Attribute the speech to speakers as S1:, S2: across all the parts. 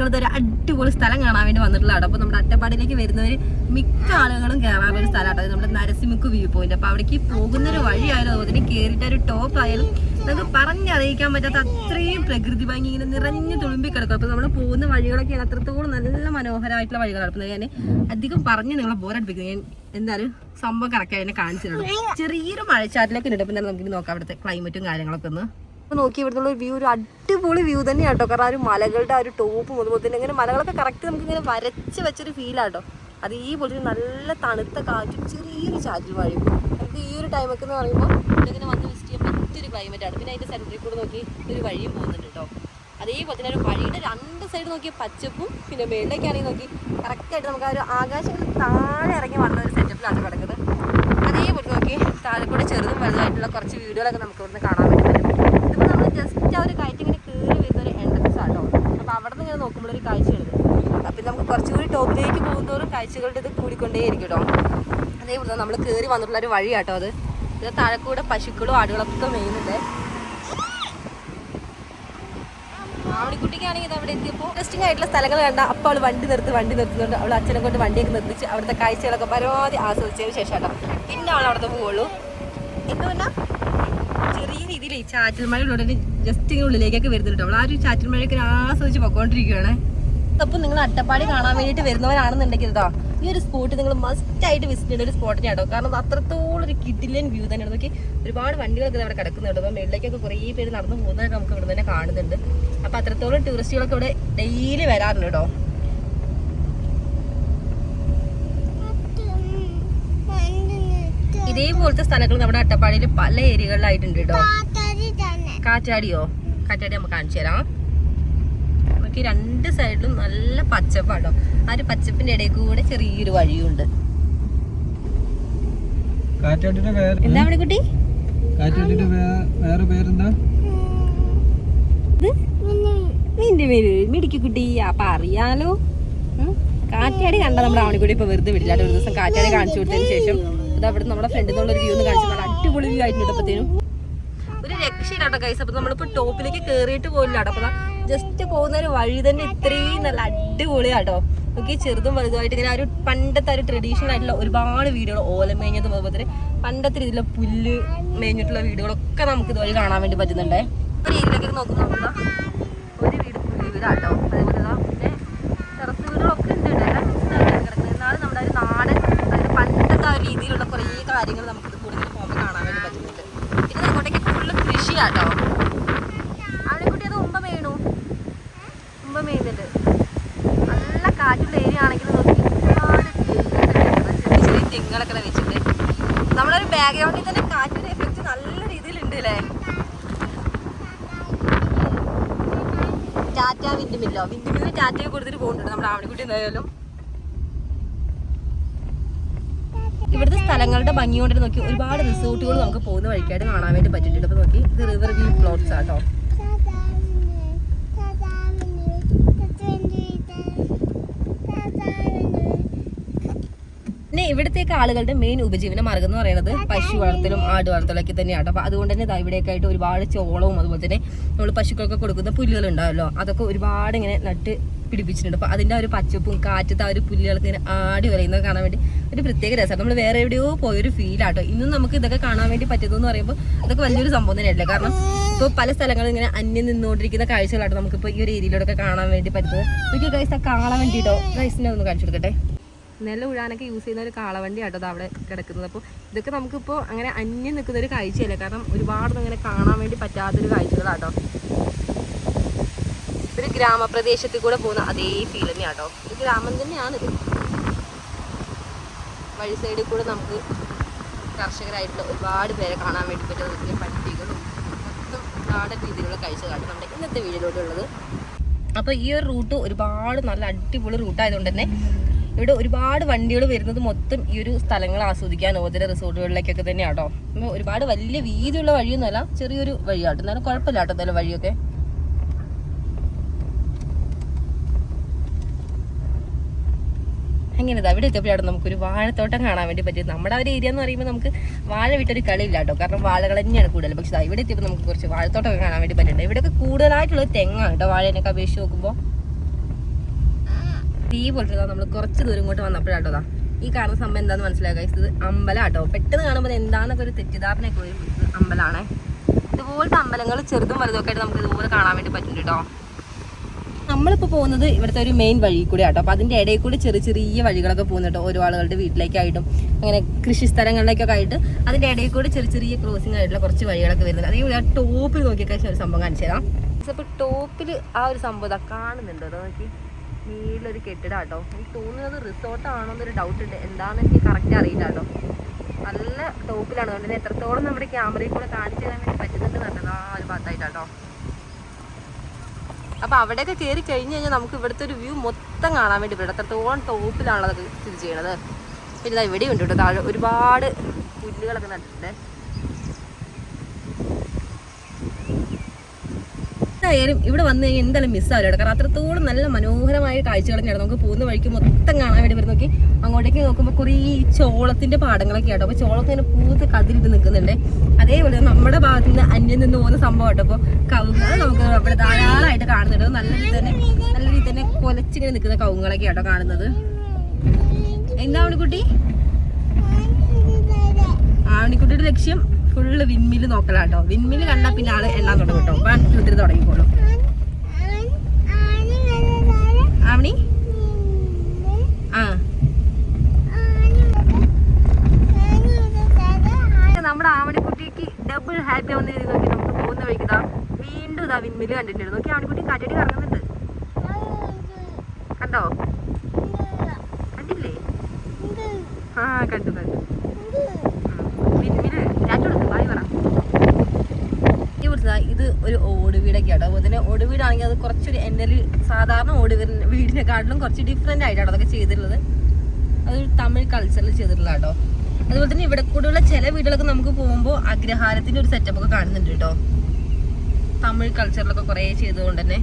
S1: ഞങ്ങളിതൊരു അടിപൊളി സ്ഥലം കാണാൻ വേണ്ടി വന്നിട്ടുള്ളതാണ്. അപ്പോൾ നമ്മുടെ അട്ടപ്പാടിയിലേക്ക് വരുന്നവർ മിക്ക ആളുകളും കയറാൻ ഒരു സ്ഥലമാണ് നമ്മുടെ നരസിംഹക്ക് വ്യൂ പോയിന്റ്. അപ്പോൾ അവിടേക്ക് പോകുന്നൊരു വഴിയായാലും അതിന് കയറിയിട്ട് ഒരു ടോപ്പ് ആയാലും നമുക്ക് പറഞ്ഞറിയിക്കാൻ പറ്റാത്ത അത്രയും പ്രകൃതി ഭംഗി ഇങ്ങനെ നിറഞ്ഞു തുളുമ്പി കിടക്കും. അപ്പോൾ നമ്മൾ പോകുന്ന വഴികളൊക്കെയാണ് അത്രത്തോളം നല്ല മനോഹരമായിട്ടുള്ള വഴികളാണ്. അപ്പോൾ ഞാൻ അധികം പറഞ്ഞ് നിങ്ങളെ ബോറടിപ്പിക്കുന്നത് ഞാൻ എന്തായാലും സംഭവം കറക്റ്റായി എന്നെ കാണിച്ചു തരണം. ചെറിയൊരു മഴച്ചാറ്റിലൊക്കെ ഉണ്ട്. അപ്പം നമുക്ക് നോക്കാം അവിടുത്തെ ക്ലൈമറ്റും കാര്യങ്ങളൊക്കെ ഒന്ന് നോക്കി. ഇവിടുത്തെ വ്യൂ ഒരു അടിപൊളി വ്യൂ തന്നെയാണ് കേട്ടോ. കാരണം ആ ഒരു മലകളുടെ ആ ഒരു ടോപ്പ് മുതൽ തന്നെ ഇങ്ങനെ മലകളൊക്കെ കറക്റ്റ് നമുക്ക് ഇങ്ങനെ വരച്ച് വെച്ചൊരു ഫീലാട്ടോ. അത് ഈ പോലെ നല്ല തണുത്ത കാറ്റും ചെറിയൊരു ചാറ്റിൽ മഴയും നമുക്ക് ഈ ഒരു ടൈമൊക്കെ എന്ന് പറയുമ്പോൾ ഇങ്ങനെ വന്ന് വിസിറ്റ് ചെയ്യാൻ പറ്റിയൊരു ക്ലൈമറ്റാണ്. പിന്നെ അതിൻ്റെ സെൻറ്ററിൽ കൂടെ നോക്കി ഒരു വഴിയും പോകുന്നുണ്ട് കേട്ടോ. അതേപോലെ തന്നെ ഒരു വഴിയുടെ രണ്ട് സൈഡ് നോക്കിയ പച്ചപ്പും പിന്നെ മേളിലേക്കാണെങ്കിൽ നോക്കി കറക്റ്റായിട്ട് നമുക്ക് ആ ഒരു ആകാശം താഴെ ഇറങ്ങി വന്ന ഒരു സെറ്റപ്പിലാണ് കിടക്കുന്നത്. അതേപോലെ നോക്കി താഴെ കൂടെ ചെറുതും വലുതായിട്ടുള്ള കുറച്ച് വീടുകളൊക്കെ നമുക്ക് ഇവിടുന്ന് കാണാൻ വേണ്ടി പറ്റും. ഇതിപ്പോൾ നമ്മൾ ജസ്റ്റ് ആ ഒരു കയറ്റി ഇങ്ങനെ കയറി വരുന്ന ഒരു എൻട്രൻസ് ആട്ടോ. അപ്പോൾ അവിടെ നിന്ന് ഇങ്ങനെ നോക്കുമ്പോഴൊരു കാഴ്ചയുള്ളത്. അപ്പം നമുക്ക് കുറച്ചുകൂടി ടോപ്പിലേക്ക് പോകുന്നതോറും കാഴ്ചകളുടെ ഇത് കൂടിക്കൊണ്ടേയിരിക്കും കേട്ടോ. അതേപോലെ നമ്മൾ കയറി വന്നിട്ടുള്ള ഒരു വഴിയാട്ടോ അത്. ഇത് താഴെ കൂടെ പശുക്കളും ആടുകളൊക്കെ മേയുന്നുണ്ട്. ആവണിക്കുട്ടിക്കാണെങ്കിൽ ഇത് അവിടെ എത്തിയപ്പോൾ ഇൻട്രസ്റ്റിംഗ് ആയിട്ടുള്ള സ്ഥലങ്ങൾ കണ്ട അപ്പോൾ അവൾ വണ്ടി നിർത്തുന്നുണ്ട്. അവൾ അച്ഛനെ കൊണ്ട് വണ്ടിയൊക്കെ നിർത്തിച്ച് അവിടുത്തെ കാഴ്ചകളൊക്കെ പരമാവധി ആസ്വദിച്ചതിന് ശേഷം കേട്ടോ പിന്നെ അവൾ അവിടെ പോകുള്ളൂ. എന്ന് പറഞ്ഞാൽ ചെറിയ രീതിയിൽ ഈ ചാറ്റൽ മഴ ഉടനെ ജസ്റ്റ് ഇങ്ങനെ ഉള്ളിലേക്കൊക്കെ വരുന്നുണ്ട്. അവൾ ആ ഒരു ചാറ്റൽ മഴയൊക്കെ ആസ്വദിച്ച് പൊക്കോണ്ടിരിക്കുകയാണ്. അപ്പോൾ നിങ്ങൾ അട്ടപ്പാടി കാണാൻ വേണ്ടിയിട്ട് വരുന്നവരാണെന്നുണ്ടെങ്കിൽ ഇതാ ഈ ഒരു സ്പോട്ട് നിങ്ങൾ മസ്റ്റായിട്ട് വിസിറ്റ് ചെയ്യേണ്ട ഒരു സ്പോട്ട് തന്നെയാട്ടോ. കാരണം അത് അത്രത്തോളം ഒരു കിഡിലൻ വ്യൂ തന്നെയാണ്. നോക്കി ഒരുപാട് വണ്ടികളൊക്കെ അവിടെ കിടക്കുന്നുണ്ട്. അപ്പോൾ മേളിലേക്കൊക്കെ കുറേ പേര് നടന്നു പോകുന്നതൊക്കെ നമുക്ക് ഇവിടെ തന്നെ കാണുന്നുണ്ട്. അപ്പോൾ അത്രത്തോളം ടൂറിസ്റ്റുകളൊക്കെ ഇവിടെ ഡെയിലി വരാറുണ്ട് കേട്ടോ. ഇതേപോലത്തെ സ്ഥലങ്ങൾ നമ്മുടെ അട്ടപ്പാടിയിൽ പല ഏരിയകളിലായിട്ടുണ്ട് കേട്ടോ. കാറ്റാടി നമുക്ക് കാണിച്ചു തരാം. നമുക്ക് രണ്ട് സൈഡിലും നല്ല പച്ചപ്പാട്ടോ. ആ ഒരു പച്ചപ്പിന്റെ ഇടയിൽ കൂടെ ചെറിയൊരു വഴിയുണ്ട്. എന്താ അവിടെ കുട്ടി നിന്റെ പേര് മിടിക്ക് കുട്ടി. അപ്പൊ അറിയാലോ കാറ്റാടി കണ്ട നമ്മുടെ ആവണിക്കുട്ടി ഇപ്പൊ വെറുതെ വിടില്ല. ഒരു ദിവസം കാറ്റാടി കാണിച്ചു കൊടുത്തതിന് ശേഷം അത് അവിടെ നമ്മുടെ ഫ്രണ്ടിൽ നിന്നുള്ള ഒരു വ്യൂ ഒന്ന് കാണിച്ചു. നല്ല അടിപൊളി വ്യൂ ആയിട്ടുണ്ടപ്പോഴത്തേനും ഒരു രക്ഷയില്ലാട്ടോ ഗൈസ്. അപ്പൊ നമ്മളിപ്പോ ടോപ്പിലേക്ക് കേറിയിട്ട് പോലില്ലാട്ടോ. അപ്പൊ ജസ്റ്റ് പോകുന്ന ഒരു വഴി തന്നെ ഇത്രയും നല്ല അടിപൊളിയാട്ടോ. നമുക്ക് ചെറുതും വലുതുമായിട്ട് ഇങ്ങനെ ഒരു പണ്ടത്തെ ഒരു ട്രഡീഷണൽ ആയിട്ടുള്ള ഒരുപാട് വീടുകൾ ഓല മേഞ്ഞതും അതുപോലെ തന്നെ പണ്ടത്തെ രീതിയിലുള്ള പുല്ല് മേഞ്ഞിട്ടുള്ള വീടുകളൊക്കെ നമുക്ക് ഇതുവഴി കാണാൻ വേണ്ടി പറ്റുന്നുണ്ടേ. ഒരു ഏരിയയിലേക്ക് നോക്കുമ്പോൾ ഒരു വീട് പുല്ല് വീടാട്ടോ. അതേപോലെ പിന്നെ ടെറസ് വീടുകളൊക്കെ ഉണ്ട് കിടക്കുന്നത്. എന്നാലും നമ്മുടെ ഒരു നാടൻ അതായത് പണ്ടത്തെ ആ രീതിയിലുള്ള കുറേ കാര്യങ്ങൾ നമുക്ക് ഇത് കൂടുതൽ പോകുമ്പോൾ കാണാൻ വേണ്ടി പറ്റുന്നുണ്ട്. പിന്നെ അങ്ങോട്ടേക്ക് ഫുള്ള് കൃഷിയാട്ടോ. അവിടെ കുട്ടി അത് ഉമ്പ മേയുന്നുണ്ട്. നല്ല കാറ്റുള്ള ഏരിയ ആണെങ്കിൽ നോക്കി ഒരുപാട് ചെറിയ ചെറിയ തെങ്ങുകളൊക്കെ വെച്ചിട്ട് നമ്മളൊരു ബാക്ക്ഗ്രൗണ്ടിൽ തന്നെ കാറ്റിന്റെ എഫക്റ്റ് നല്ല രീതിയിലുണ്ട് അല്ലേ. ടാറ്റ വിൻഡ്മില്ലോ ടാറ്റയൊക്കെ കൊടുത്തിട്ട് പോകുന്നുണ്ട് നമ്മുടെ ആവണിക്കുട്ടി. എന്തായാലും ഇവിടുത്തെ സ്ഥലങ്ങളുടെ ഭംഗി കൊണ്ടിട്ട് നോക്കി ഒരുപാട് റിസോർട്ടുകൾ നമുക്ക് പോകുന്ന വഴിക്കായിട്ട് കാണാൻ വേണ്ടി പറ്റിയിട്ടുണ്ട്. അപ്പോൾ നോക്കി ഇത് റിവർ വ്യൂ പ്ലോട്ട്സ് ആട്ടോ. പിന്നെ ഇവിടത്തേക്ക് ആളുകളുടെ മെയിൻ ഉപജീവന മാർഗം എന്ന് പറയുന്നത് പശു വളർത്തലും ആട് വളർത്തലൊക്കെ തന്നെയാണ്. അപ്പോൾ അതുകൊണ്ട് തന്നെ ഇവിടെയൊക്കെ ആയിട്ട് ഒരുപാട് ചോളവും അതുപോലെ തന്നെ നമ്മൾ പശുക്കൾക്ക് കൊടുക്കുന്ന പുല്ലുകൾ ഉണ്ടാവല്ലോ അതൊക്കെ ഒരുപാട് ഇങ്ങനെ നട്ട് പിടിപ്പിച്ചിട്ടുണ്ട്. അപ്പോൾ അതിൻ്റെ ഒരു പച്ചപ്പും കാറ്റത്ത് ആ ഒരു പുല്ലുകൾക്ക് ഇങ്ങനെ ആടി വരയുന്നത് കാണാൻ വേണ്ടി ഒരു പ്രത്യേക രസമാണ്. നമ്മൾ വേറെ എവിടെയോ പോയൊരു ഫീലാട്ടോ. ഇന്നും നമുക്ക് ഇതൊക്കെ കാണാൻ വേണ്ടി പറ്റുന്നതെന്ന് പറയുമ്പോൾ അതൊക്കെ വലിയൊരു സംഭവം തന്നെയല്ലേ. കാരണം ഇപ്പോൾ പല സ്ഥലങ്ങളും ഇങ്ങനെ അന്യം നിന്നുകൊണ്ടിരിക്കുന്ന കാഴ്ചകളാട്ടോ നമുക്കിപ്പോൾ ഈ ഒരു ഏരിയയിലൂടെ കാണാൻ വേണ്ടി പറ്റുന്നത്. എനിക്ക് ഗൈസ് ആ കാണാൻ വേണ്ടിയിട്ടോ ഗൈസിനെ ഒന്ന് കാണിച്ചു കൊടുക്കട്ടെ. നെല്ല് ഉഴാനൊക്കെ യൂസ് ചെയ്യുന്ന ഒരു കാളവണ്ടി ആട്ടോ അത് അവിടെ കിടക്കുന്നത്. അപ്പോൾ ഇതൊക്കെ നമുക്കിപ്പോൾ അങ്ങനെ അന്യം നിൽക്കുന്ന ഒരു കാഴ്ചയല്ലേ. കാരണം ഒരുപാട് അങ്ങനെ കാണാൻ വേണ്ടി പറ്റാത്തൊരു കാഴ്ചകളാട്ടോ. ഒരു ഗ്രാമപ്രദേശത്തിൽ കൂടെ പോകുന്ന അതേ ഫീൽ തന്നെയാട്ടോ. ഒരു ഗ്രാമം തന്നെയാണിത്. വഴി സൈഡിൽ കൂടെ നമുക്ക് കർഷകരായിട്ടുള്ള ഒരുപാട് പേരെ കാണാൻ വേണ്ടി പറ്റുന്ന പട്ടികളും മൊത്തം നാടൻ രീതിയിലുള്ള കാഴ്ചകളാണ് നമ്മുടെ ഇന്നത്തെ വീഡിയോയിലുള്ളത്. അപ്പോൾ ഈ ഒരു റൂട്ട് ഒരുപാട് നല്ല അടിപൊളി റൂട്ടായതുകൊണ്ട് തന്നെ ഇവിടെ ഒരുപാട് വണ്ടികൾ വരുന്നത് മൊത്തം ഈ ഒരു സ്ഥലങ്ങൾ ആസ്വദിക്കാൻ ഓതര റിസോർട്ടുകളിലേക്കൊക്കെ തന്നെയാട്ടോ. ഒരുപാട് വലിയ വീതിയുള്ള വഴിയൊന്നുമല്ല, ചെറിയൊരു വഴിയാട്ടോ. എന്നാലും കുഴപ്പമില്ല കേട്ടോ എന്തായാലും വഴിയൊക്കെ. അങ്ങനെ അവിടെ എത്തിയപ്പോഴാണ് നമുക്കൊരു വാഴത്തോട്ടം കാണാൻ വേണ്ടി പറ്റിയത്. നമ്മുടെ ഒരു ഏരിയ എന്ന് പറയുമ്പോൾ നമുക്ക് വാഴ വിട്ടൊരു കളിയില്ല കേട്ടോ. കാരണം വാഴകൾ തന്നെയാണ് കൂടുതൽ. പക്ഷേ ഇവിടെ എത്തിയപ്പോൾ നമുക്ക് കുറച്ച് വാഴത്തോട്ടമൊക്കെ കാണാൻ വേണ്ടി പറ്റുന്നുണ്ട്. ഇവിടെയൊക്കെ കൂടുതലായിട്ടുള്ള തെങ്ങാണ് കേട്ടോ വാഴേനൊക്കെ അപേക്ഷിച്ച് നോക്കുമ്പോൾ. ഈ പോലത്തെ നമ്മൾ കുറച്ച് ദൂരം ഇങ്ങോട്ട് വന്നപ്പോഴാട്ടോ ഈ കാണുന്ന സംഭവം എന്താണെന്ന് മനസ്സിലാക്കുക. ഇത് അമ്പലമാട്ടോ. പെട്ടെന്ന് കാണുമ്പോൾ എന്താണെന്നൊക്കെ ഒരു തെറ്റിദ്ധാരണയൊക്കെ വരും. ഇത് അമ്പലമാണേ. ഇതുപോലത്തെ അമ്പലങ്ങൾ ചെറുതും വലുതൊക്കെ ആയിട്ട് നമുക്ക് ഇതുപോലെ കാണാൻ വേണ്ടി പറ്റും കേട്ടോ. നമ്മളിപ്പോൾ പോകുന്നത് ഇവിടുത്തെ ഒരു മെയിൻ വഴി കൂടെ ആട്ടോ. അപ്പോൾ അതിൻ്റെ ഇടയിൽ കൂടി ചെറിയ ചെറിയ വഴികളൊക്കെ പോകുന്നുട്ടോ. ഓരോ ആളുകളുടെ വീട്ടിലേക്കായിട്ടും അങ്ങനെ കൃഷി സ്ഥലങ്ങളിലേക്കൊക്കെ ആയിട്ട് അതിൻ്റെ ഇടയിൽ കൂടി ചെറിയ ചെറിയ ക്രോസിംഗ് ആയിട്ടുള്ള കുറച്ച് വഴികളൊക്കെ വരുന്നുണ്ട്. അതേപോലെ ആ ടോപ്പിൽ നോക്കിയൊക്കെ ഒരു സംഭവം കാണിച്ചു തരാം. അപ്പോൾ ടോപ്പിൽ ആ ഒരു സംഭവം കാണുന്നുണ്ടോ? അത് നോക്കി നീളൊരു കെട്ടിടം കേട്ടോ. എനിക്ക് തോന്നുന്നത് റിസോർട്ടാണോ എന്നൊരു ഡൗട്ട് ഉണ്ട്. എന്താണെന്ന് എനിക്ക് കറക്റ്റ് അറിയില്ല കേട്ടോ. നല്ല ടോപ്പിലാണ്. അതുകൊണ്ട് തന്നെ എത്രത്തോളം നമ്മുടെ ക്യാമറയിൽ കൂടെ കാണിച്ചു തരാൻ വേണ്ടി പറ്റുന്നുണ്ട് നല്ലത് ആ ഒരു ഭാഗത്തായിട്ടാട്ടോ. അപ്പോൾ അവിടെയൊക്കെ കയറി കഴിഞ്ഞ് കഴിഞ്ഞാൽ നമുക്ക് ഇവിടുത്തെ ഒരു വ്യൂ മൊത്തം കാണാൻ വേണ്ടി പറ്റും. എത്രത്തോളം ടോപ്പിലാണല്ലോ അതൊക്കെ സ്ഥിതി ചെയ്യണത്. പിന്നെ ഇതാ ഇവിടെ ഉണ്ട് കേട്ടോ. താഴെ ഒരുപാട് പുല്ലുകളൊക്കെ നട്ടിട്ടുണ്ട്. എന്തായാലും ഇവിടെ വന്നു കഴിഞ്ഞാൽ എന്തായാലും മിസ്സാവില്ല. കാരണം അത്രത്തോളം നല്ല മനോഹരമായ കാഴ്ചകൾ തന്നെയാണ്. നമുക്ക് പോകുന്ന വഴിക്ക് മൊത്തം കാണാൻ വേണ്ടി വരും. നോക്കി അങ്ങോട്ടേക്ക് നോക്കുമ്പോൾ കുറേ ചോളത്തിന്റെ പാടങ്ങളൊക്കെ ആട്ടോ. അപ്പോൾ ചോളത്തിന് ഇങ്ങനെ പൂത്ത് കതിരിട്ട് നിൽക്കുന്നുണ്ട്. അതേപോലെ നമ്മുടെ ഭാഗത്ത് നിന്ന് അന്യം നിന്ന് പോകുന്ന സംഭവം കേട്ടോ. അപ്പോൾ കവുങ്ങ് നമുക്ക് അവിടെ ധാരാളമായിട്ട് കാണുന്നുണ്ട്. നല്ല രീതിയിൽ തന്നെ കൊലച്ചിങ്ങനെ നിൽക്കുന്ന കവുങ്ങളൊക്കെ ആട്ടോ കാണുന്നത്. എന്താ ആവണിക്കുട്ടി? ആവണിക്കുട്ടിയുടെ ലക്ഷ്യം ഫുള്ള് വിൻമില് നോക്കലാട്ടോ. വിൻമില് കണ്ടാൽ പിന്നെ ആള് എണ്ണാൻ തുടങ്ങും കേട്ടോ. അപ്പൊ കൃത്യം തുടങ്ങിക്കോളും. ആവണി നമ്മുടെ ആവണിക്കുട്ടിക്ക് ഡബിൾ ഹാപ്പി ആവുന്ന രീതി നോക്കി നമുക്ക് പോകുന്ന വഴിക്കതാ വീണ്ടും ഇതാ വിൻമില് കണ്ടിട്ടുണ്ട്. നോക്കി ആവണിക്കുട്ടി കാറ്റടി കറങ്ങുന്നുണ്ട്. കണ്ടോ? കണ്ടില്ലേ? ആ കണ്ടു. ഇത് ഒരു ഓട് വീടൊക്കെ ആട്ടോ. അതുപോലെ തന്നെ ഓട് വീടാണെങ്കിൽ അത് കുറച്ചൊരു എൻ്റെ സാധാരണ ഓട് വീടിനെക്കാട്ടിലും കുറച്ച് ഡിഫറെൻ്റ് ആയിട്ടാണ് അതൊക്കെ ചെയ്തിട്ടുള്ളത്. അതൊരു തമിഴ് കൾച്ചറിൽ ചെയ്തിട്ടുള്ള കേട്ടോ. അതുപോലെ തന്നെ ഇവിടെ കൂടെയുള്ള ചില വീടുകളൊക്കെ നമുക്ക് പോകുമ്പോൾ അഗ്രഹാരത്തിൻ്റെ ഒരു സെറ്റപ്പ് ഒക്കെ കാണുന്നുണ്ട് കേട്ടോ. തമിഴ് കൾച്ചറിലൊക്കെ കുറേ ചെയ്തുകൊണ്ട് തന്നെ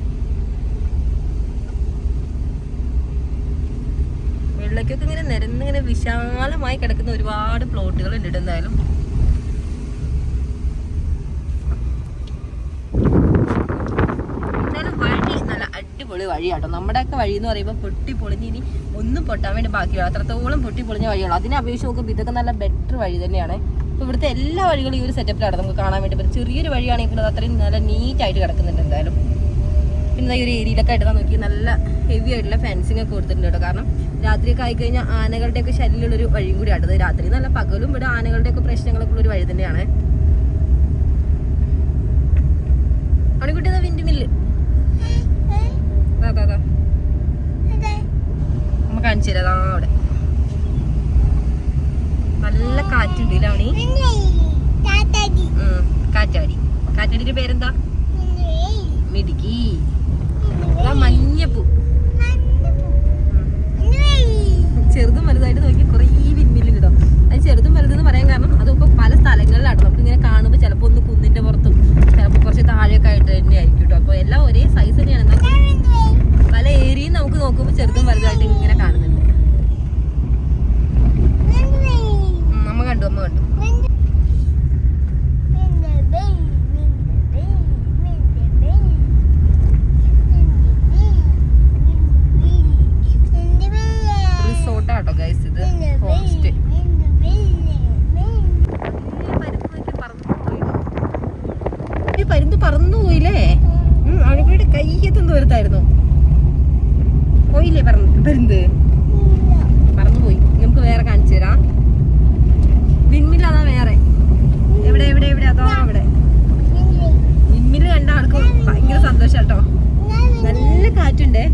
S1: വെള്ളക്കൊക്കെ ഇങ്ങനെ നിരന്നിങ്ങനെ വിശാലമായി കിടക്കുന്ന ഒരുപാട് പ്ലോട്ടുകൾ ഉണ്ട്. എന്തായാലും അടിപൊളി വഴിയാട്ടോ. നമ്മുടെയൊക്കെ വഴി എന്ന് പറയുമ്പോൾ പൊട്ടി പൊളിഞ്ഞ് ഇനി ഒന്നും പൊട്ടാൻ വേണ്ടി ബാക്കിയുള്ള അത്രത്തോളം പൊട്ടി പൊളിഞ്ഞ വഴിയാണ്. അതിനെ അപേക്ഷിച്ച് നോക്കുമ്പോൾ ഇതൊക്കെ നല്ല ബെറ്റർ വഴി തന്നെയാണ്. അപ്പോൾ ഇവിടുത്തെ എല്ലാ വഴികളും ഈ ഒരു സെറ്റപ്പിലാണ് നമുക്ക് കാണാൻ വേണ്ടി പറ്റും. ചെറിയൊരു വഴിയാണെങ്കിൽ അത് അത്രയും നല്ല നീറ്റായിട്ട് കിടക്കുന്നുണ്ട്. എന്തായാലും പിന്നെ ഈ ഒരു ഏരിയയിലൊക്കെ ആയിട്ട് നോക്കി നല്ല ഹെവി ആയിട്ടുള്ള ഫെൻസിങ് ഒക്കെ കൊടുത്തിട്ടുണ്ട് കേട്ടോ. കാരണം രാത്രിയൊക്കെ ആയിക്കഴിഞ്ഞാൽ ആനകളുടെയൊക്കെ ശല്യമുള്ളൊരു വഴിയും കൂടി ആട്ടത്. രാത്രി നല്ല പകലും ഇവിടെ ആനകളുടെയൊക്കെ പ്രശ്നങ്ങളൊക്കെ ഉള്ളൊരു വഴി തന്നെയാണ്. അണിക്കുട്ടി വിൻഡ് മില്ല് നമ്മ കാണിച്ചു തരാം. അവിടെ നല്ല കാറ്റുണ്ട് ഇല്ല അവണി? കാറ്റാടിയുടെ പേരെന്താ? മിടുക്കി. മഞ്ഞപ്പൂ. ചെറുതും വലുതായിട്ട് നോക്കി കുറേ വിൻമില്ല് കിട്ടും. അത് ചെറുതും വലുതെന്ന് പറയാൻ കാരണം അതൊക്കെ പല സ്ഥലങ്ങളിലാട്ടോ. നമുക്ക് ഇങ്ങനെ കാണുമ്പോൾ ചിലപ്പോൾ ഒന്ന് കുന്നിന്റെ പുറത്തും ചിലപ്പോൾ കുറച്ച് താഴെയൊക്കെ ആയിട്ട് തന്നെ ആയിരിക്കും കേട്ടോ. അപ്പോൾ എല്ലാം ഒരേ സൈസ് തന്നെയാണ്. പല ഏരിയയും നമുക്ക് നോക്കുമ്പോൾ ചെറുതും വലുതായിട്ട് ഇങ്ങനെ കാണുന്നുണ്ട്. അമ്മ കണ്ടു. റിസോർട്ടാട്ടോ ഗൈസ് ഇത്. ഹോംസ്റ്റേ. പരുന്ത് പറന്നു പോയില്ലേ? അവരുടെ കയ്യെത്തും ദൂരത്തായിരുന്നു. പോയില്ലേ പരുന്ത്? പറന്നു പോയി. നമുക്ക് വേറെ കാണിച്ചു തരാം. വിൻമില്ല അതാ വേറെ. എവിടെ അതോ അവിടെ വിൻമില് കണ്ട ആൾക്കും ഭയങ്കര സന്തോഷം കേട്ടോ. നല്ല കാറ്റുണ്ടേ.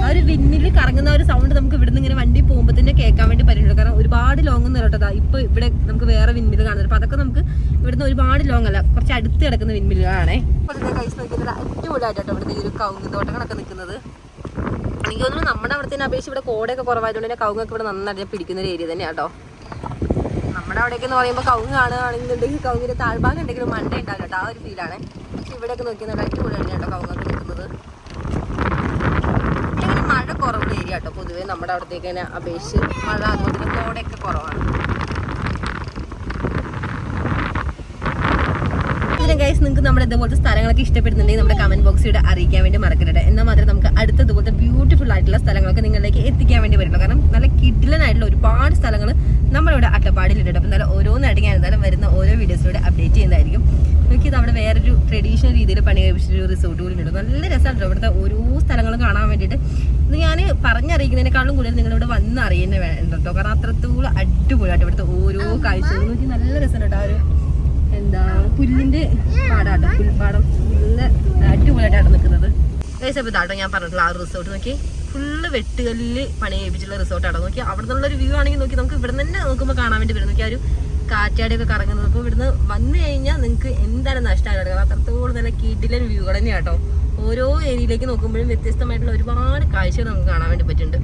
S1: ആ ഒരു വിൻമില് കറങ്ങുന്ന ഒരു സൗണ്ട് നമുക്ക് ഇവിടുന്ന് ഇങ്ങനെ വണ്ടി പോകുമ്പോൾ തന്നെ കേൾക്കാൻ വേണ്ടി പറ്റുന്നുണ്ട്. കാരണം ഒരുപാട് ലോങ് ഒന്നും കേട്ടതാ. ഇപ്പൊ ഇവിടെ നമുക്ക് വേറെ വിൻമില് കാണുന്നത്. അപ്പൊ അതൊക്കെ നമുക്ക് ഇവിടുന്ന് ഒരുപാട് ലോങ് അല്ല, കുറച്ച് അടുത്ത് കിടക്കുന്ന വിൻമിലുകളാണേ. കൈസ് നോക്കിയത് അടിപൊളിയായിട്ടോ ഇവിടുത്തെ ഈ ഒരു കവുങ്ങ് തോട്ടങ്ങളൊക്കെ നിൽക്കുന്നത്. എനിക്ക് തോന്നുന്നു നമ്മുടെ അവിടത്തേനെ അപേക്ഷിച്ച് ഇവിടെ കോടയൊക്കെ കുറവായതുകൊണ്ട് തന്നെ കവുങ്ങൊക്കെ ഇവിടെ നന്നായിട്ട് പിടിക്കുന്ന ഒരു ഏരിയ തന്നെയാണ് കേട്ടോ. നമ്മുടെ അവിടെയൊക്കെ എന്ന് പറയുമ്പോൾ കവുങ്ങ് കാണുകയാണെന്നുണ്ടെങ്കിൽ കവുങ്ങിന്റെ താഴ്ഭാഗം ഉണ്ടെങ്കിലും മണ്ട ഉണ്ടാവില്ല കേട്ടോ. ആ ഒരു ഫീലാണ്. പക്ഷെ ഇവിടെയൊക്കെ നോക്കിയാൽ അടിപൊളിയാണ് കേട്ടോ കവുങ്ങൊക്കെ നിൽക്കുന്നത്. ഇങ്ങനെ മഴ കുറവുള്ള ഏരിയ കേട്ടോ. പൊതുവേ നമ്മുടെ അവിടത്തേക്ക് തന്നെ അപേക്ഷിച്ച് മഴ അതുപോലെ കോടയൊക്കെ കുറവാണ്. ഗൈസ് നിങ്ങൾക്ക് നമ്മുടെ ഇതുപോലത്തെ സ്ഥലങ്ങളൊക്കെ ഇഷ്ടപ്പെടുന്നുണ്ടെങ്കിൽ നമ്മുടെ കമന്റ് ബോക്സിലൂടെ അറിയിക്കാൻ വേണ്ടി മറക്കരുത്. എന്നാൽ മാത്രമേ നമുക്ക് അടുത്ത ഇതുപോലത്തെ ബ്യൂട്ടിഫുൾ ആയിട്ടുള്ള സ്ഥലങ്ങളൊക്കെ ഒരുപാട് സ്ഥലങ്ങൾ നമ്മളിവിടെ അട്ടപ്പാടിയിലുണ്ട്. അപ്പം എന്തായാലും ഓരോന്നായിട്ട് ഞാൻ എന്തായാലും വരുന്ന ഓരോ വീഡിയോസിലൂടെ അപ്ഡേറ്റ് ചെയ്യുന്നതായിരിക്കും. നോക്കിയത് അവിടെ വേറൊരു ട്രഡീഷണൽ രീതിയിൽ പണി കഴിപ്പിച്ചൊരു റിസോർട്ട് കൂടി ഉണ്ട്. നല്ല രസമാണ് ഇവിടുത്തെ ഓരോ സ്ഥലങ്ങളും കാണാൻ വേണ്ടിയിട്ട്. ഇത് ഞാൻ പറഞ്ഞറിയിക്കുന്നതിനേക്കാളും കൂടുതൽ നിങ്ങളിവിടെ വന്ന് അറിയുന്നത് വേണ്ടോ, കാരണം അത്രത്തോളം അടിപൊളിയായിട്ട് ഇവിടുത്തെ ഓരോ കാഴ്ചകളും നോക്കി നല്ല രസമാണ് കേട്ടോ. ഒരു എന്താ പുല്ലിൻ്റെ പാടാട്ടോ, പുൽപ്പാടം നല്ല അടിപൊളിയായിട്ടാണ് നിൽക്കുന്നത്. ഇപ്പോൾ ഇതാട്ടോ ഞാൻ പറഞ്ഞിട്ടുള്ള ആ റിസോർട്ട് നോക്കി ഫുള്ള് വെട്ടുകല്ലിൽ പണി കഴിപ്പിച്ചുള്ള റിസോർട്ടാട്ടോ. നോക്കി അവിടെ നിന്നുള്ളൊരു വ്യൂ ആണെങ്കിൽ നോക്കി നമുക്ക് ഇവിടെ തന്നെ നോക്കുമ്പോൾ കാണാൻ വേണ്ടി വരും. നോക്കി ആ ഒരു കാറ്റാടിയൊക്കെ കറങ്ങുന്നത്. അപ്പോൾ ഇവിടുന്ന് വന്നു കഴിഞ്ഞാൽ നിങ്ങൾക്ക് എന്താണ് നഷ്ടമായിട്ട്, കാരണം അത്രത്തോളം നല്ല കിടിലൻ വ്യൂകൾ തന്നെയാട്ടോ. ഓരോ ഏരിയയിലേക്ക് നോക്കുമ്പോഴും വ്യത്യസ്തമായിട്ടുള്ള ഒരുപാട് കാഴ്ചകൾ നമുക്ക് കാണാൻ വേണ്ടി പറ്റുന്നുണ്ട്.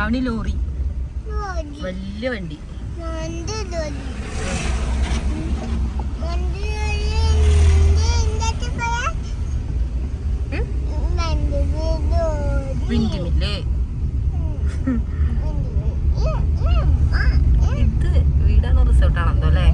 S1: അവന് ലോറി, വലിയ വണ്ടി. വിൻഡ്മില്ലേ ഇത് വീടാണോ റിസോർട്ടാണോ എന്തോ അല്ലേ?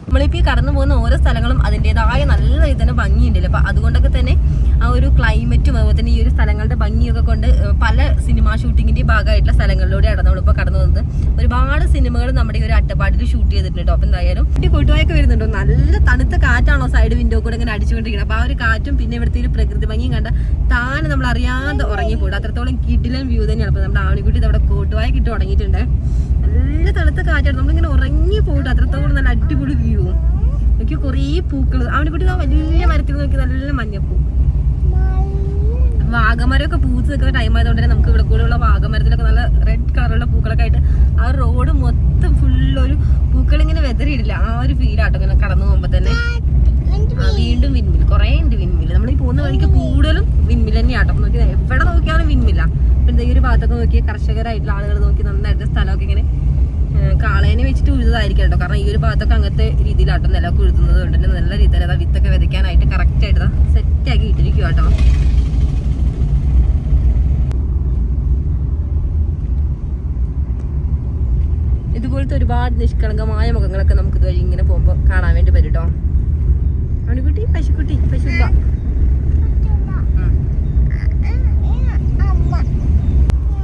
S1: നമ്മളിപ്പോൾ ഈ കടന്നു പോകുന്ന ഓരോ സ്ഥലങ്ങളും അതിൻ്റെതായ നല്ല ഇതിന് ഭംഗിയുണ്ടല്ലോ. അപ്പം അതുകൊണ്ടൊക്കെ തന്നെ ആ ഒരു ക്ലൈമറ്റും അതുപോലെ തന്നെ ഈ ഒരു സ്ഥലങ്ങളുടെ ഭംഗിയൊക്കെ കൊണ്ട് പല സിനിമ ഷൂട്ടിങ്ങിൻ്റെ ഭാഗമായിട്ടുള്ള സ്ഥലങ്ങളിലൂടെയാണ് നമ്മളിപ്പോൾ കടന്നു പോകുന്നത്. ഒരുപാട് സിനിമകൾ നമ്മുടെ ഈ ഒരു അട്ടപ്പാടിയിൽ ഷൂട്ട് ചെയ്തിട്ടുണ്ട് കേട്ടോ. അപ്പം എന്തായാലും ഈ കൂട്ടുവായൊക്കെ വരുന്നുണ്ടോ, നല്ല തണുത്ത കാറ്റാണോ സൈഡ് വിൻഡോ കൂടെ ഇങ്ങനെ അടിച്ചുകൊണ്ടിരിക്കുന്നത്. അപ്പോൾ ആ ഒരു കാറ്റും പിന്നെ ഇവിടുത്തെ ഒരു പ്രകൃതി ഭംഗിയും കണ്ട താനെ നമ്മൾ അറിയാതെ ഉറങ്ങിപ്പോയിട്ട് അത്രത്തോളം കിടിലൻ വ്യൂ തന്നെയാണ്. അപ്പോൾ നമ്മുടെ ആവണിക്കുട്ടി അവിടെ കൂട്ടുവായ കിട്ടി തുടങ്ങിയിട്ടുണ്ട്. നല്ല തണുത്ത കാറ്റാണ്, നമ്മളിങ്ങനെ ഉറങ്ങി പോയിട്ട് അത്രത്തോളം നല്ല അടിപൊളി വ്യൂ. നോക്കി കുറേ പൂക്കൾ അവനെക്കുട്ടി വലിയ മരത്തിൽ നോക്കി നല്ല മഞ്ഞപ്പൂ. വാഗമരമൊക്കെ പൂത്ത് നിൽക്കുന്ന ടൈം ആയതുകൊണ്ട് തന്നെ നമുക്ക് ഇവിടെ കൂടെയുള്ള വാഗമരത്തിലൊക്കെ നല്ല റെഡ് കളറുള്ള പൂക്കളൊക്കെ ആയിട്ട് ആ റോഡ് മൊത്തം ഫുള്ളൊരു പൂക്കളിങ്ങനെ വെതറിയിടില്ല. ആ ഒരു ഫീലാട്ടോ ഇങ്ങനെ കടന്നു പോകുമ്പോൾ തന്നെ. വീണ്ടും വിൻമിൽ കുറേ ഉണ്ട്. വിൻമിൽ നമ്മൾ ഈ പോകുന്ന വഴിക്ക് കൂടുതലും വിൻമിൽ തന്നെയാട്ടോ. നോക്കി എവിടെ നോക്കിയാലും വിൻമില്ല. പിന്നെ ഈ ഒരു ഭാഗത്തൊക്കെ നോക്കി കർഷകരായിട്ടുള്ള ആളുകൾ നോക്കി നന്നായിട്ട് സ്ഥലമൊക്കെ ഇങ്ങനെ കാളേനെ വെച്ചിട്ട് ഉഴുതായിരിക്കും കേട്ടോ. കാരണം ഈ ഒരു ഭാഗത്തൊക്കെ അങ്ങനത്തെ രീതിയിലാട്ടോ നിലമൊക്കെ ഉഴുതുന്നത് കൊണ്ട് തന്നെ നല്ല രീതിയിൽ അതാ വിത്തൊക്കെ വിതയ്ക്കാനായിട്ട് കറക്റ്റായിട്ട് സെറ്റാക്കി ഇട്ടിരിക്കും കേട്ടോ. ഇതുപോലത്തെ ഒരുപാട് നിഷ്കളങ്കമായ മുഖങ്ങളൊക്കെ നമുക്ക് ഇതുവഴി ഇങ്ങനെ പോകുമ്പോൾ കാണാൻ വേണ്ടി വരും കേട്ടോ. അവനുകുട്ടി പശുക്കുട്ടി പശുമ്പ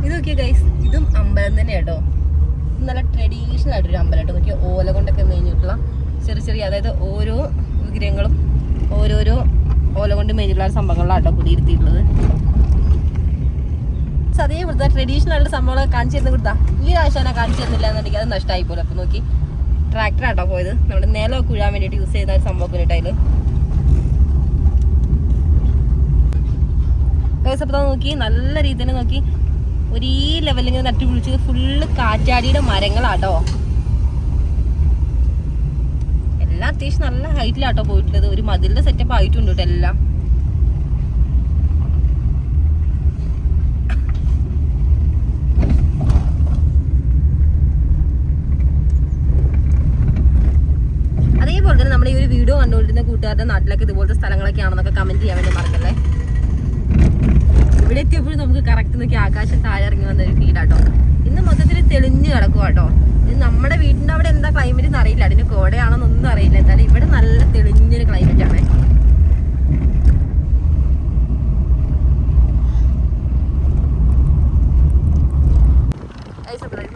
S1: ഇത് നോക്കിയ ഗൈസ്, ഇതും അമ്പലം തന്നെ കേട്ടോ. നല്ല ട്രഡീഷണൽ ആയിട്ടൊരു അമ്പലം കേട്ടോ. നോക്കിയാൽ ഓല കൊണ്ടൊക്കെ മേഞ്ഞിട്ടുള്ള ചെറിയ ചെറിയ, അതായത് ഓരോ വിഗ്രഹങ്ങളും ഓരോരോ ഓല കൊണ്ട് മേഞ്ഞിട്ടുള്ള സംഭവങ്ങളിലാട്ടോ കുടിയിരുത്തിയിട്ടുള്ളത്. അതേ കൊടുത്താൽ ട്രഡീഷണൽ ആയിട്ടുള്ള സംഭവങ്ങളൊക്കെ കാണിച്ചു തരുന്ന കൊടുത്താൽ ഈ ആശാന കാണിച്ചു തരുന്നില്ല എന്നുണ്ടെങ്കിൽ അത് നഷ്ടമായി പോലെ. അപ്പം നോക്കി ട്രാക്ടറാട്ടോ പോയത്, നമ്മുടെ നിലമൊക്കെ കുഴാൻ വേണ്ടിയിട്ട് യൂസ് ചെയ്ത ഒരു സംഭവം കേട്ടോ. അതിൽ അപ്പം നോക്കി നല്ല രീതിയിൽ നോക്കി ഒരേ ലെവലിൽ ഇങ്ങനെ നട്ടു പിടിച്ചത് ഫുള്ള് കാറ്റാടിയുടെ മരങ്ങളാട്ടോ. എല്ലാം അത്യാവശ്യം നല്ല ഹൈറ്റിലാട്ടോ പോയിട്ടുള്ളത്. ഒരു മതിലിന്റെ സെറ്റപ്പ് ആയിട്ടുണ്ട് കേട്ടോ എല്ലാം. അതേപോലെ തന്നെ നമ്മുടെ ഈ ഒരു വീഡിയോ കണ്ടുകൊണ്ടിരുന്ന കൂട്ടുകാരുടെ നാട്ടിലൊക്കെ ഇതുപോലത്തെ സ്ഥലങ്ങളൊക്കെ ആണെന്നൊക്കെ കമന്റ് ചെയ്യാൻ വേണ്ടി മറക്കല്ലേ. ഇവിടെ എത്തിയപ്പോഴും നമുക്ക് കറക്റ്റ് നോക്കി ആകാശം താഴെ ഇറങ്ങി വന്നൊരു ഫീലാട്ടോ. ഇന്ന് മൊത്തത്തിൽ തെളിഞ്ഞ് കിടക്കും കേട്ടോ. ഇത് നമ്മുടെ വീടിൻ്റെ അവിടെ എന്താ ക്ലൈമറ്റ് എന്ന് അറിയില്ല, അതിന് കോടയാണെന്നൊന്നും അറിയില്ല. എന്തായാലും ഇവിടെ നല്ല തെളിഞ്ഞൊരു ക്ലൈമറ്റ് ആണ്.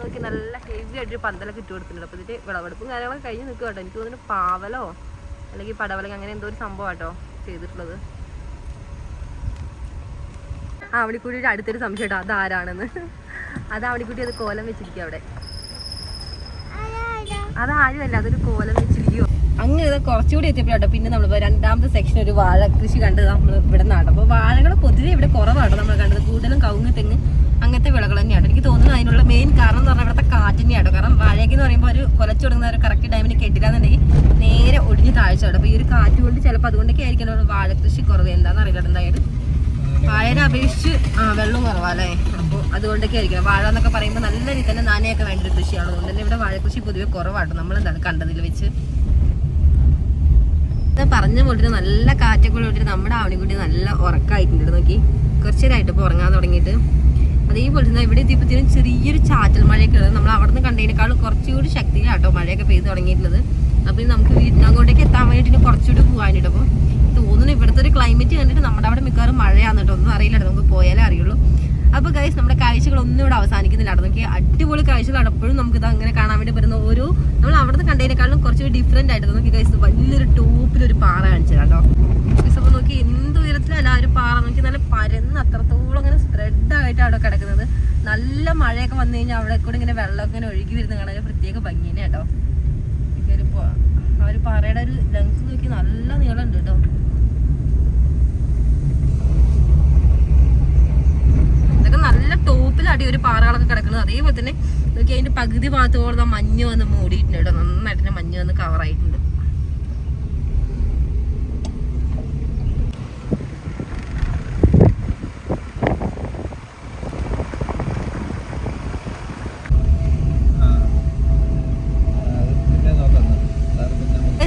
S1: നോക്കി നല്ല ഹെവി ആയിട്ടൊരു പന്തലൊക്കെ ഇട്ട് കൊടുത്തിട്ടുണ്ട്. അപ്പോൾ ഇതിന്റെ വിളവെടുപ്പും കാര്യങ്ങളൊക്കെ കഴിഞ്ഞ് നിൽക്കുക കേട്ടോ. എനിക്ക് തോന്നുന്നു പാവലോ അല്ലെങ്കിൽ പടവലോ അങ്ങനെ എന്തോ ഒരു സംഭവം കേട്ടോ ചെയ്തിട്ടുള്ളത്. ആ അവളിക്കുട്ടിയുടെ അടുത്തൊരു സംശയം കേട്ടോ, അതാരാണെന്ന്. അത് അവളിക്കുട്ടി അത് കോലം വെച്ചിരിക്കും അവിടെ. അതാരുമല്ല, അതൊരു കോലം വെച്ചിരിക്കുവോ. അങ്ങനെ കുറച്ചുകൂടി എത്തിയപ്പോഴാട്ടോ പിന്നെ നമ്മൾ രണ്ടാമത്തെ സെക്ഷൻ ഒരു വാഴ കൃഷി കണ്ടത് നമ്മൾ ഇവിടെ നിന്നാണ്. അപ്പോൾ വാഴകൾ പൊതുവെ ഇവിടെ കുറവാട്ടോ നമ്മൾ കണ്ടത്. കൂടുതലും കവുങ്ങ് തെങ്ങ് അങ്ങനത്തെ വിളകൾ തന്നെയാണ്. എനിക്ക് തോന്നുന്നത് അതിനുള്ള മെയിൻ കാരണം എന്ന് പറഞ്ഞാൽ ഇവിടുത്തെ കാറ്റ് തന്നെയാട്ടോ. കാരണം വാഴയ്ക്ക് എന്ന് പറയുമ്പോൾ ഒരു കൊലച്ചു തുടങ്ങുന്ന ഒരു കറക്റ്റ് ടൈമിന് കെട്ടില്ലാന്നുണ്ടെങ്കിൽ നേരെ ഒടിഞ്ഞ് താഴ്ചയാണ്. അപ്പോൾ ഈ ഒരു കാറ്റ് കൊണ്ട് ചിലപ്പോൾ അതുകൊണ്ടൊക്കെ ആയിരിക്കും വാഴ കൃഷി കുറവ്. എന്താണെന്ന് അറിയില്ല. എന്തായാലും വാഴനെ അപേക്ഷിച്ച് വെള്ളം കുറവാല്ലേ. അപ്പോൾ അതുകൊണ്ടൊക്കെ ആയിരിക്കും. വാഴ എന്നൊക്കെ പറയുമ്പോൾ നല്ല രീതിയിൽ തന്നെ നാനയൊക്കെ വേണ്ട ഒരു കൃഷിയാണ്. അതുകൊണ്ട് തന്നെ ഇവിടെ വാഴ കൃഷി പൊതുവെ കുറവാട്ടോ നമ്മളെന്താണ് കണ്ടതിൽ വെച്ച്. പറഞ്ഞ പോലെ നല്ല കാറ്റൊക്കെ ഉള്ളിട്ട് നമ്മുടെ ആവണിക്കുട്ടി നല്ല ഉറക്കമായിട്ടുണ്ട്. നോക്കി കുറച്ചേരായിട്ട് ഇപ്പോൾ ഉറങ്ങാൻ തുടങ്ങിയിട്ട്. അതേപോലെ തന്നെ ഇവിടെ എത്തിയപ്പോഴത്തേനും ചെറിയൊരു ചാറ്റൽ മഴയൊക്കെ ഉള്ളത്. നമ്മൾ അവിടെ നിന്ന് കണ്ടതിനേക്കാളും കുറച്ചുകൂടി ശക്തിയിലാട്ടോ മഴയൊക്കെ പെയ്ത് തുടങ്ങിയിട്ടുള്ളത്. അപ്പം നമുക്ക് വീട്ടിനങ്ങോട്ടേക്ക് എത്താൻ വേണ്ടിയിട്ട് കുറച്ചുകൂടി പോകാനായിട്ട്. അപ്പം തോന്നുന്നു ഇവിടുത്തെ ഒരു ക്ലൈമറ്റ് കണ്ടിട്ട് നമ്മുടെ അവിടെ മിക്കവാറും മഴയാന്ന് കേട്ടോ. ഒന്നും അറിയില്ല, നമുക്ക് പോയാലേ അറിയുള്ളൂ. അപ്പോൾ ഗൈസ് നമ്മുടെ കാഴ്ചകളൊന്നും ഇവിടെ അവസാനിക്കുന്നില്ല. നമുക്ക് അടിപൊളി കാഴ്ചകളാണ് എപ്പോഴും നമുക്കിത് അങ്ങനെ കാണാൻ വേണ്ടി വരുന്ന ഓരോ നമ്മൾ അവിടെ നിന്ന് കണ്ടതിനേക്കാളും കുറച്ചുകൂടി ഡിഫറെൻ്റ് ആയിട്ട് നമുക്ക് ഗൈസ് വലിയൊരു ടോപ്പിലൊരു പാറ കാണിച്ചു കേട്ടോ. ഗൈസ് അപ്പോൾ നോക്കി എന്ത് ഉയരത്തിലല്ല ആ ഒരു പാറ നോക്കി നല്ല പരന്ന് അത്രത്തോളം അങ്ങനെ സ്പ്രെഡായിട്ട് അവിടെ കിടക്കുന്നത്. നല്ല മഴയൊക്കെ വന്നു കഴിഞ്ഞാൽ അവിടെ കൂടെ ഇങ്ങനെ വെള്ളമൊക്കെ ഇങ്ങനെ ഒഴുകി വരുന്ന കാണാൻ ഒരു പ്രത്യേക ഭംഗിനെ കേട്ടോ. ആ ഒരു പാറയുടെ ഒരു ലെങ്സ് നോക്കി നല്ല നീളമുണ്ട് കേട്ടോ. ഇതൊക്കെ നല്ല ടോപ്പിലാടി ഒരു പാറകളൊക്കെ കിടക്കുന്നത്. അതേപോലെ തന്നെ നോക്കി അതിന്റെ പകുതി ഭാഗത്തോളം മഞ്ഞ് വന്ന് മൂടിയിട്ടുണ്ട് കേട്ടോ. നന്നായിട്ട് മഞ്ഞ് വന്ന് കവറായിട്ടുണ്ട്.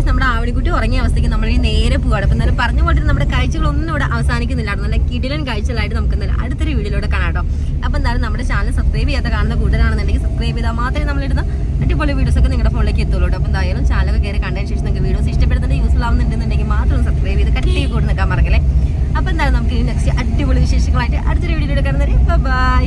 S1: നമ്മുടെ ആവണിക്കുട്ടി ഉറങ്ങിയ അവസ്ഥയ്ക്ക് നമ്മൾ നേരെ പോവാണ്. അപ്പം എന്നാലും പറഞ്ഞ പോലെ നമ്മുടെ കാഴ്ചകളൊന്നും ഇവിടെ അവസാനിക്കുന്നില്ലായിരുന്നു. നല്ല കിടിലൻ കാഴ്ചകളായിട്ട് നമുക്ക് എന്തായാലും അടുത്തൊരു വീഡിയോയിലൂടെ കാണാം കേട്ടോ. അപ്പം എന്തായാലും നമ്മുടെ ചാനൽ സബ്സ്ക്രൈബ് ചെയ്യാത്ത കാണുന്ന കൂടുതലാണെന്നുണ്ടെങ്കിൽ സബ്സ്ക്രൈബ് ചെയ്താൽ മാത്രമേ നമ്മളിടുന്ന അടിപൊളി വീഡിയോസ് ഒക്കെ നിങ്ങളുടെ ഫോണിലേക്ക് എത്തുള്ളൂ. അപ്പം എന്തായാലും ചാനലൊക്കെ കയറി കണ്ടതിന് ശേഷം നിങ്ങൾക്ക് വീഡിയോസ് ഇഷ്ടപ്പെടുന്നുണ്ടെങ്കിൽ യൂസ്ഫുൾ ആവുന്നുണ്ടെന്നുണ്ടെങ്കിൽ മാത്രം സബ്സ്ക്രൈബ് ചെയ്ത് കട്ടി കൂടെ നിൽക്കാൻ മറക്കല്ലേ. അപ്പം എന്തായാലും നമുക്ക് നെക്സ്റ്റ് അടിപൊളി വിശേഷങ്ങളായിട്ട് അടുത്തൊരു വീഡിയോയിലൂടെ കാണുന്നത്. ബൈ.